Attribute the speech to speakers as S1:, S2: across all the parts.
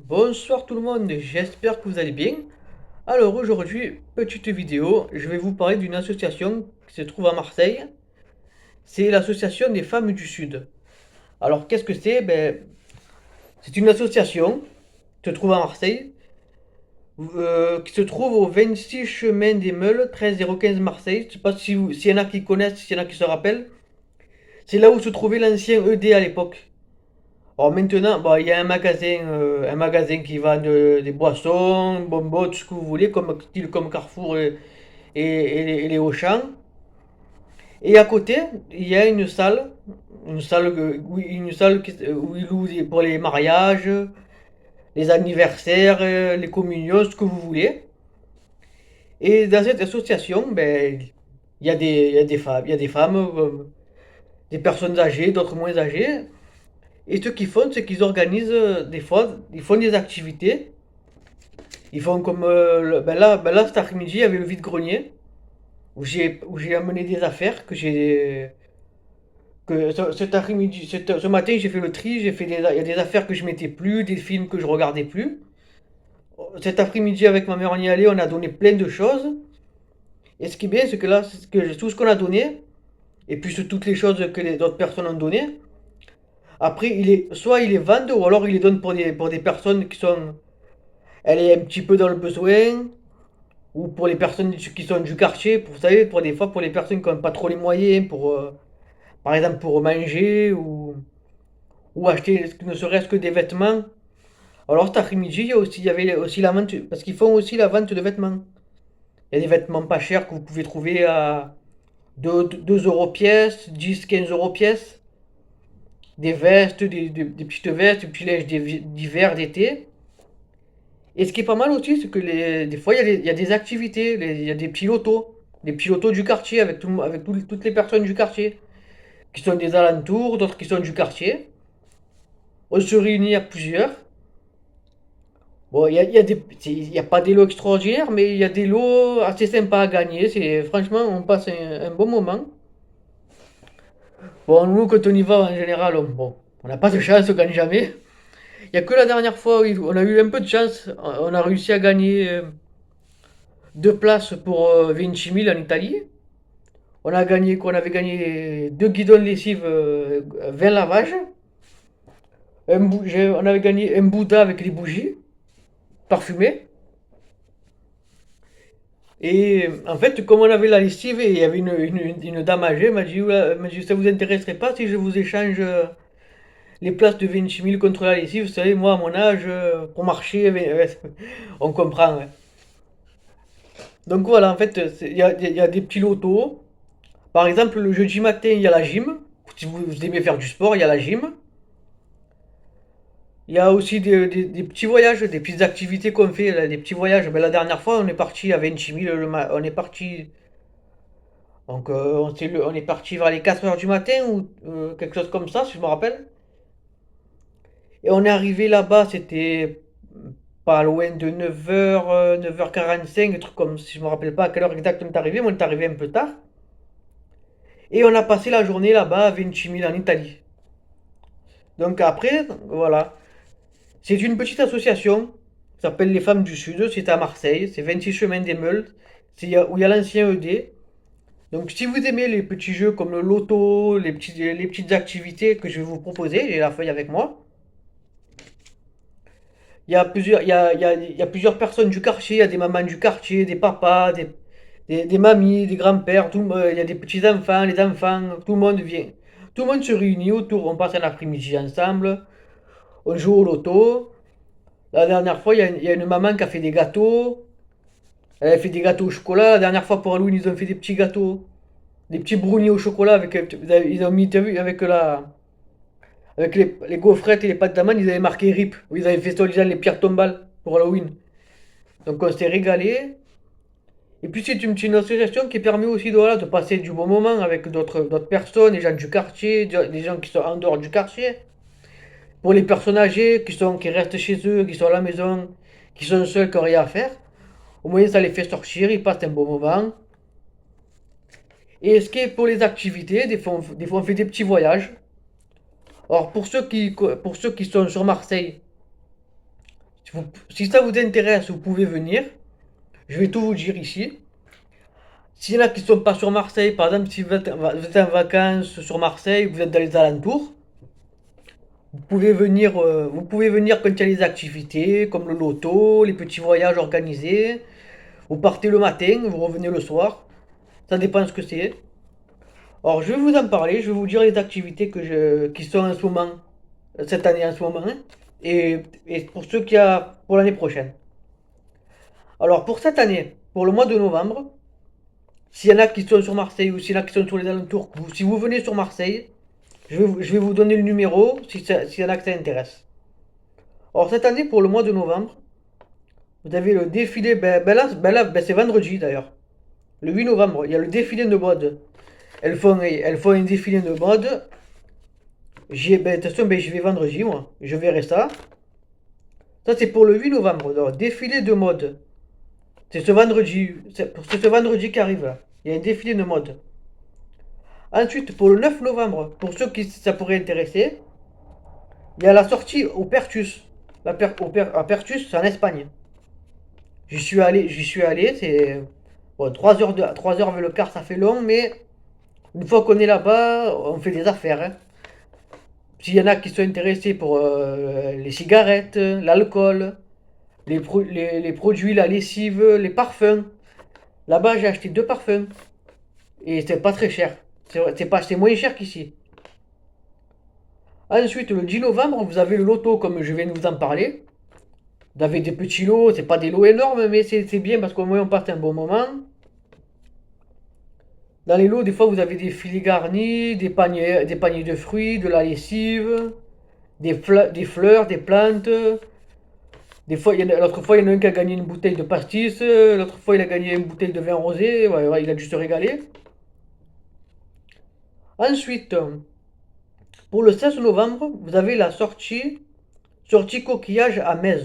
S1: Bonsoir tout le monde, j'espère que vous allez bien. Alors aujourd'hui, petite vidéo, je vais vous parler d'une association qui se trouve à Marseille. C'est l'association des femmes du Sud. Alors qu'est-ce que c'est? C'est une association qui se trouve à Marseille, qui se trouve au 26 chemin des Meules, 13015 Marseille. Je sais pas s'il y en a qui connaissent, s'il y en a qui se rappellent. C'est là où se trouvait l'ancien ED à l'époque. Alors maintenant, il y a un magasin qui vend des boissons, bonbons, tout ce que vous voulez, comme Carrefour et les Auchan. Et à côté, il y a où ils louent pour les mariages, les anniversaires, les communions, ce que vous voulez. Et dans cette association, il y a des femmes, des personnes âgées, d'autres moins âgées. Et ce qu'ils font, c'est qu'ils organisent des fois, ils font des activités. Ils font comme là, cet après-midi, il y avait le vide-grenier où j'ai amené des affaires cet après-midi, ce matin, j'ai fait le tri, il y a des affaires que je mettais plus, des films que je regardais plus. Cet après-midi, avec ma mère, on y allait, on a donné plein de choses. Et ce qui est bien, c'est que là, tout ce qu'on a donné, et puis sur toutes les choses que les autres personnes ont donné, après, soit ils les vendent, ou alors ils les donnent pour des personnes elle est un petit peu dans le besoin, ou pour les personnes qui sont du quartier, vous savez, pour des fois, pour les personnes qui n'ont pas trop les moyens, par exemple pour manger, ou acheter ne serait-ce que des vêtements. Alors cet après-midi, il y avait aussi la vente, parce qu'ils font aussi la vente de vêtements. Il y a des vêtements pas chers que vous pouvez trouver à 2 euros pièce, 10, 15 euros pièce. Des vestes, des petites vestes, des petits linges d'hiver, d'été. Et ce qui est pas mal aussi, c'est que des fois, il y a des activités, il y a des petits lotos. Des petits lotos du quartier toutes les personnes du quartier. Qui sont des alentours, d'autres qui sont du quartier. On se réunit à plusieurs. Bon, il y a pas des lots extraordinaires, mais il y a des lots assez sympas à gagner. Franchement, on passe un bon moment. Bon, nous, quand on y va, en général, on n'a pas de chance, on gagne jamais. Il y a que la dernière fois où on a eu un peu de chance. On a réussi à gagner 2 places pour 20 000 en Italie. Qu'on avait gagné 2 guidons de lessive, 20 lavages. On avait gagné un Bouddha avec les bougies parfumées. Et en fait, comme on avait la lessive et il y avait une dame âgée, elle m'a dit, ça vous intéresserait pas si je vous échange les places de 20 000 contre la lessive? Vous savez, moi, à mon âge, pour marcher, on comprend. Ouais. Donc voilà, en fait, il y a des petits lotos. Par exemple, le jeudi matin, il y a la gym. Si vous aimez faire du sport, il y a la gym. Il y a aussi des petits voyages, des petites activités qu'on fait, là, des petits voyages. La dernière fois, on est parti à 20 000. On est parti. Donc, on est parti vers les 4 heures du matin ou quelque chose comme ça, si je me rappelle. Et on est arrivé là-bas, c'était pas loin de 9 h, 9 h 45, un truc comme, si je me rappelle pas à quelle heure exacte on est arrivé, mais on est arrivé un peu tard. Et on a passé la journée là-bas à 20 000 en Italie. Donc après, voilà. C'est une petite association, ça s'appelle les Femmes du Sud, c'est à Marseille, c'est 26 chemin des Meules, où il y a l'ancien ED. Donc si vous aimez les petits jeux comme le loto, les petites activités que je vais vous proposer, j'ai la feuille avec moi. Il y a plusieurs personnes du quartier, il y a des mamans du quartier, des papas, des mamies, des grands-pères, il y a des petits-enfants, les enfants, tout le monde vient. Tout le monde se réunit autour, on passe un après-midi ensemble, on joue au loto. La dernière fois, il y a une maman qui a fait des gâteaux. Elle a fait des gâteaux au chocolat. La dernière fois pour Halloween, ils ont fait des petits gâteaux. Des petits brownies au chocolat avec. Ils ont mis, t'as vu, avec les gaufrettes et les pâtes d'amande, ils avaient marqué RIP. Ils avaient fait soi-disant les pierres tombales pour Halloween. Donc on s'est régalé. Et puis c'est une association qui permet aussi voilà, de passer du bon moment avec d'autres personnes, des gens du quartier, des gens qui sont en dehors du quartier. Pour les personnes âgées qui restent chez eux, qui sont à la maison, qui sont seuls, qui n'ont rien à faire. Au moins, ça les fait sortir, ils passent un bon moment. Et ce qui est pour les activités, des fois on fait des petits voyages. Alors, pour ceux qui sont sur Marseille, Si ça vous intéresse, vous pouvez venir. Je vais tout vous dire ici. S'il y en a qui ne sont pas sur Marseille, par exemple, si vous êtes en vacances sur Marseille, vous êtes dans les alentours, vous pouvez venir quand il y a les activités, comme le loto, les petits voyages organisés. Vous partez le matin, vous revenez le soir. Ça dépend de ce que c'est. Alors, je vais vous en parler, je vais vous dire les activités qui sont en ce moment, cette année en ce moment, hein, et pour ceux qui a pour l'année prochaine. Alors, pour cette année, pour le mois de novembre, s'il y en a qui sont sur Marseille ou s'il y en a qui sont sur les alentours, si vous venez sur Marseille, je vais vous donner le numéro s'il y en a que ça intéresse. Alors, cette année, pour le mois de novembre, vous avez le défilé, ben c'est vendredi d'ailleurs. Le 8 novembre, il y a le défilé de mode. Elles font un défilé de mode. De toute façon, j'y vais vendredi, moi. Je verrai ça. Ça, c'est pour le 8 novembre. Alors, défilé de mode. C'est ce vendredi. C'est ce vendredi qui arrive là. Il y a un défilé de mode. Ensuite, pour le 9 novembre, pour ceux qui ça pourrait intéresser, il y a la sortie au Pertus. À Pertus, c'est en Espagne. J'y suis allé, c'est bon, 3 heures avec le car, ça fait long, mais une fois qu'on est là-bas, on fait des affaires, hein. S'il y en a qui sont intéressés pour les cigarettes, l'alcool, les produits, la lessive, les parfums. Là-bas, j'ai acheté 2 parfums. Et c'est pas très cher. C'est moins cher qu'ici. Ensuite, le 10 novembre, vous avez le loto, comme je viens de vous en parler. Vous avez des petits lots, c'est pas des lots énormes, mais c'est bien parce qu'au moins on passe un bon moment. Dans les lots, des fois, vous avez des filets garnis, des paniers de fruits, de la lessive, des fleurs, des plantes. L'autre fois, il y en a un qui a gagné une bouteille de pastis. L'autre fois, il a gagné une bouteille de vin rosé. Ouais, ouais, il a dû se régaler. Ensuite, pour le 16 novembre, vous avez la sortie coquillage à Metz.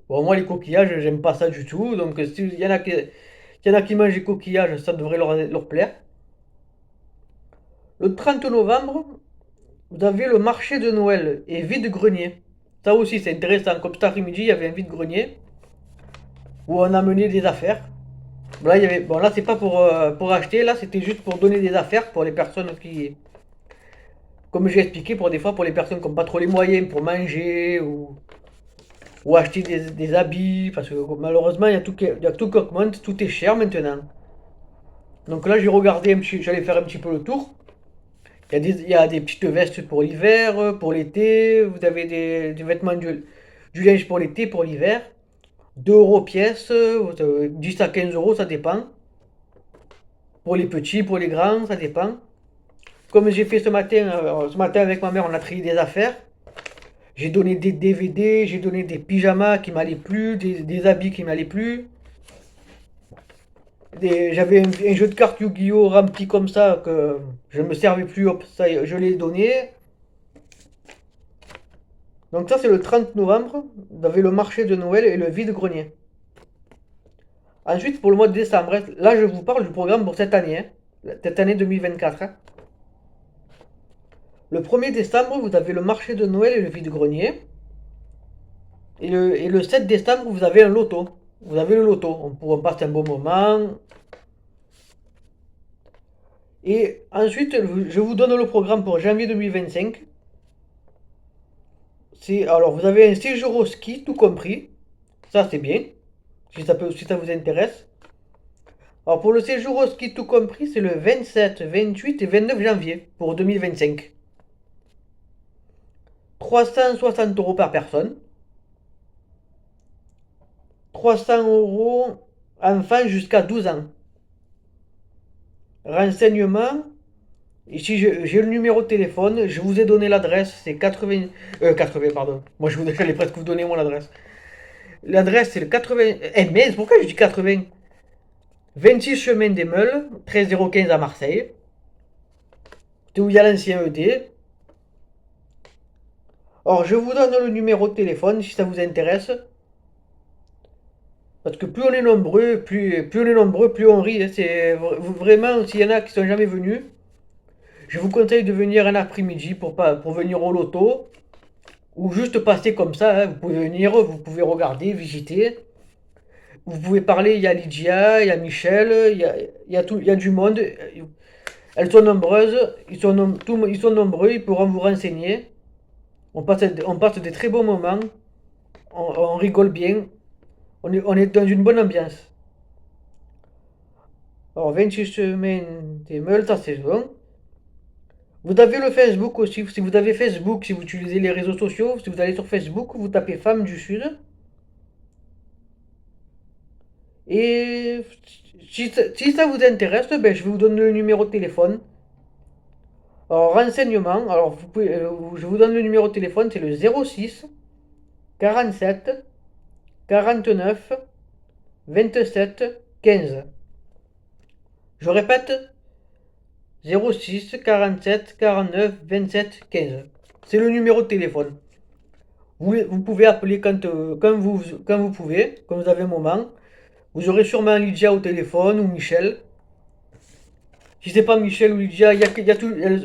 S1: Bon, moi, les coquillages, j'aime pas ça du tout. Donc, s'il y en a qui mangent les coquillages, ça devrait leur plaire. Le 30 novembre, vous avez le marché de Noël et vide-grenier. Ça aussi, c'est intéressant. Comme cet après-midi, il y avait un vide-grenier où on a mené des affaires. Bon, là, c'est pas pour acheter, là, c'était juste pour donner des affaires pour les personnes qui, comme j'ai expliqué, pour des fois, pour les personnes qui n'ont pas trop les moyens pour manger ou acheter des habits, parce que malheureusement, il y a tout qui augmente, tout est cher maintenant. Donc là, j'ai regardé j'allais faire un petit peu le tour. Il y a des petites vestes pour l'hiver, pour l'été, vous avez des vêtements, du linge pour l'été, pour l'hiver. 2 euros pièce, 10 à 15 euros, ça dépend. Pour les petits, pour les grands, ça dépend. Comme j'ai fait ce matin avec ma mère, on a trié des affaires. J'ai donné des DVD, j'ai donné des pyjamas qui m'allaient plus, des habits qui m'allaient plus. J'avais un jeu de cartes Yu-Gi-Oh rempli comme ça que je ne me servais plus, hop, ça je l'ai donné. Donc ça c'est le 30 novembre, vous avez le marché de Noël et le vide-grenier. Ensuite pour le mois de décembre, hein, là je vous parle du programme pour cette année, hein, cette année 2024. Hein. Le 1er décembre, vous avez le marché de Noël et le vide-grenier. Et le 7 décembre, vous avez un loto. Vous avez le loto. On passe un bon moment. Et ensuite, je vous donne le programme pour janvier 2025. Alors, vous avez un séjour au ski, tout compris. Ça, c'est bien. Si ça vous intéresse. Alors, pour le séjour au ski, tout compris, c'est le 27, 28 et 29 janvier pour 2025. 360 euros par personne. 300 euros enfants jusqu'à 12 ans. Renseignements. Ici, j'ai le numéro de téléphone. Je vous ai donné l'adresse. C'est 80. 80, pardon. Moi, j'allais presque vous donner mon adresse. L'adresse, c'est le 80. Mais pourquoi je dis 80? 26 chemin des Meules, 13015 à Marseille. C'est où il y a l'ancien ED. Or, je vous donne le numéro de téléphone si ça vous intéresse. Parce que plus on est nombreux, plus on rit. Hein. C'est vraiment, s'il y en a qui sont jamais venus, je vous conseille de venir un après-midi pour venir au loto ou juste passer comme ça, hein. Vous pouvez venir, vous pouvez regarder, visiter. Vous pouvez parler, il y a Lydia, il y a Michel, il y a tout, il y a du monde. Elles sont nombreuses, ils sont nombreux, ils pourront vous renseigner. On passe des très bons moments, on rigole bien, on est dans une bonne ambiance. Alors, 26 semaines d'émeutes, ça c'est bon. Vous avez le Facebook aussi. Si vous avez Facebook, si vous utilisez les réseaux sociaux, si vous allez sur Facebook, vous tapez Femmes du Sud. Et si ça vous intéresse, ben, je vais vous donner le numéro de téléphone. Alors, renseignement, alors je vous donne le numéro de téléphone, c'est le 06 47 49 27 15. Je répète, 06 47 49 27 15. C'est le numéro de téléphone. Vous pouvez appeler quand vous pouvez, quand vous avez un moment. Vous aurez sûrement Lydia au téléphone ou Michel. Si c'est pas Michel ou Lydia, il y a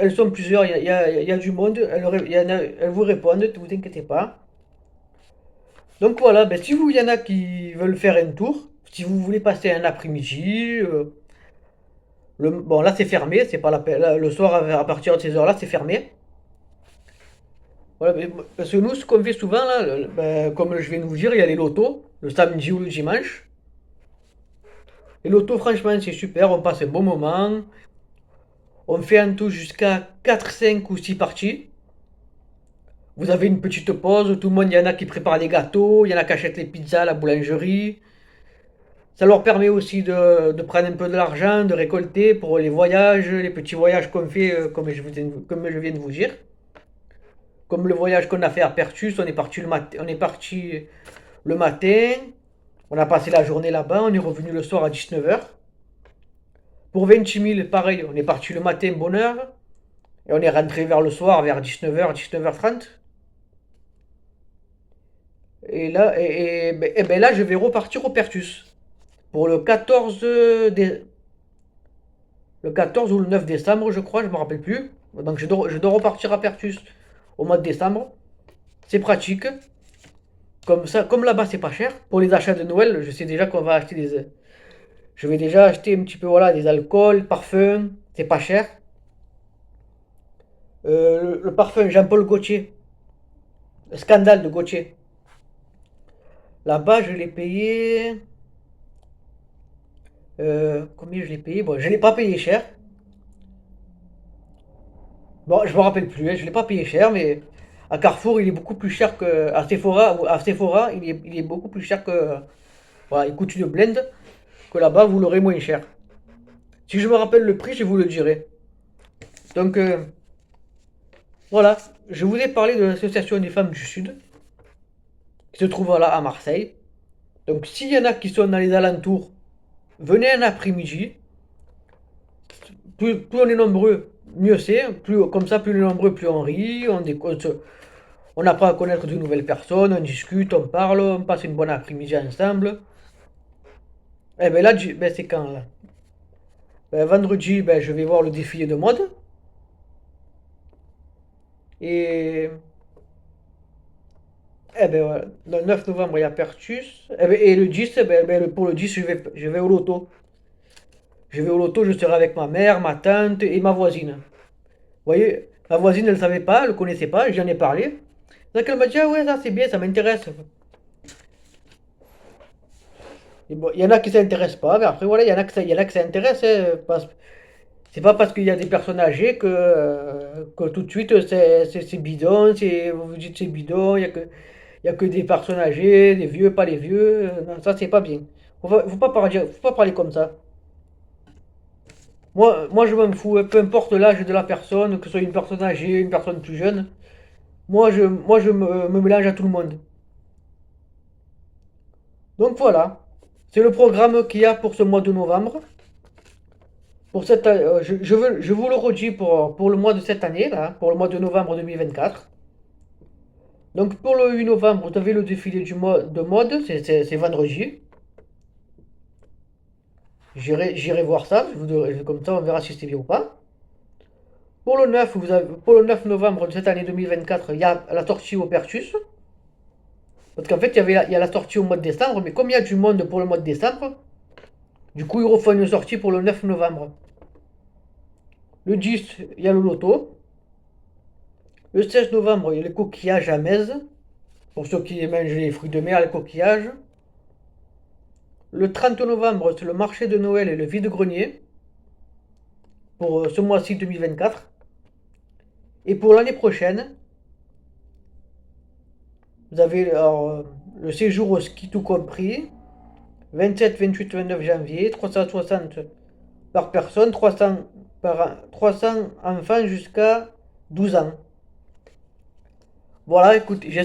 S1: elles sont plusieurs, il y a du monde, elles vous répondent, ne vous inquiétez pas. Donc voilà, ben, si vous, il y en a qui veulent faire un tour, si vous voulez passer un après-midi, bon là c'est fermé, c'est pas la peine, le soir à partir de ces heures-là c'est fermé. Voilà, parce que nous ce qu'on fait souvent là, ben, comme je viens de vous dire, il y a les lotos, le samedi ou le dimanche. Les lotos franchement c'est super, on passe un bon moment, on fait un tout jusqu'à 4, 5 ou 6 parties. Vous avez une petite pause, tout le monde, il y en a qui préparent les gâteaux, il y en a qui achètent les pizzas à la boulangerie. Ça leur permet aussi de prendre un peu de l'argent, de récolter pour les voyages, les petits voyages qu'on fait, comme je viens de vous dire. Comme le voyage qu'on a fait à Pertus, on est parti le matin, on a passé la journée là-bas, on est revenu le soir à 19 heures. Pour 20 000, pareil, on est parti le matin, bonne heure, et on est rentré vers le soir, vers 19 h, 19 h 30. Et là, je vais repartir au Pertus. Pour le 14 ou le 9 décembre, je crois, je me rappelle plus. Donc je dois repartir à Pertus au mois de décembre. C'est pratique. Comme ça, comme là-bas c'est pas cher, pour les achats de Noël, je sais déjà qu'on va acheter des. Je vais déjà acheter un petit peu voilà, des alcools, parfums, c'est pas cher. Le parfum Jean-Paul Gaultier, le scandale de Gaultier. Là-bas, je l'ai payé. Combien je l'ai payé? Bon, je l'ai pas payé cher. Bon, je me rappelle plus, hein, je l'ai pas payé cher, mais à Carrefour, il est beaucoup plus cher que. À Sephora, il est beaucoup plus cher que. Voilà, il coûte une blende, que là-bas, vous l'aurez moins cher. Si je me rappelle le prix, je vous le dirai. Donc, voilà, je vous ai parlé de l'association des femmes du Sud, qui se trouve voilà à Marseille. Donc, s'il y en a qui sont dans les alentours, venez un après-midi. Plus on est nombreux, mieux c'est. Comme ça, plus on est nombreux, plus on rit, on apprend à connaître de nouvelles personnes, on discute, on parle, on passe une bonne après-midi ensemble. Et ben là, ben c'est quand là? Ben, vendredi, ben, je vais voir le défilé de mode. Et, eh ben, voilà. Le 9 novembre, il y a Pertus. Et le 10, pour le 10, je vais au loto. Je vais au loto, je serai avec ma mère, ma tante et ma voisine. Vous voyez, ma voisine, elle ne savait pas, elle ne connaissait pas, j'en ai parlé. Donc elle m'a dit, ah ouais, ça c'est bien, ça m'intéresse. Et bon, il y en a qui s'intéressent pas, mais après voilà, il y en a qui s'intéressent, hein, c'est pas parce qu'il y a des personnes âgées que tout de suite c'est bidon, vous vous dites c'est bidon, il y a que des personnes âgées, des vieux, pas les vieux. Non, ça c'est pas bien. Faut pas parler comme ça. Moi je m'en fous, hein, peu importe l'âge de la personne, que ce soit une personne âgée, une personne plus jeune. Moi je me mélange à tout le monde. Donc voilà, c'est le programme qu'il y a pour ce mois de novembre. Je vous le redis pour le mois de cette année, là, pour le mois de novembre 2024. Donc pour le 8 novembre, vous avez le défilé de mode, c'est vendredi. J'irai voir ça, comme ça on verra si c'est bien ou pas. Pour le 9 novembre de cette année 2024, il y a la sortie au Pertus. Parce qu'en fait, il y a la sortie au mois de décembre, mais comme il y a du monde pour le mois de décembre, du coup, ils refont une sortie pour le 9 novembre. Le 10, il y a le loto. Le 16 novembre, il y a les coquillages à Metz. Pour ceux qui mangent les fruits de mer, les coquillages. Le 30 novembre, c'est le marché de Noël et le vide-grenier. Pour ce mois-ci 2024. Et pour l'année prochaine, vous avez alors, le séjour au ski tout compris. 27, 28, 29 janvier. 360 par personne. 300 enfants jusqu'à 12 ans. Voilà, écoute, j'espère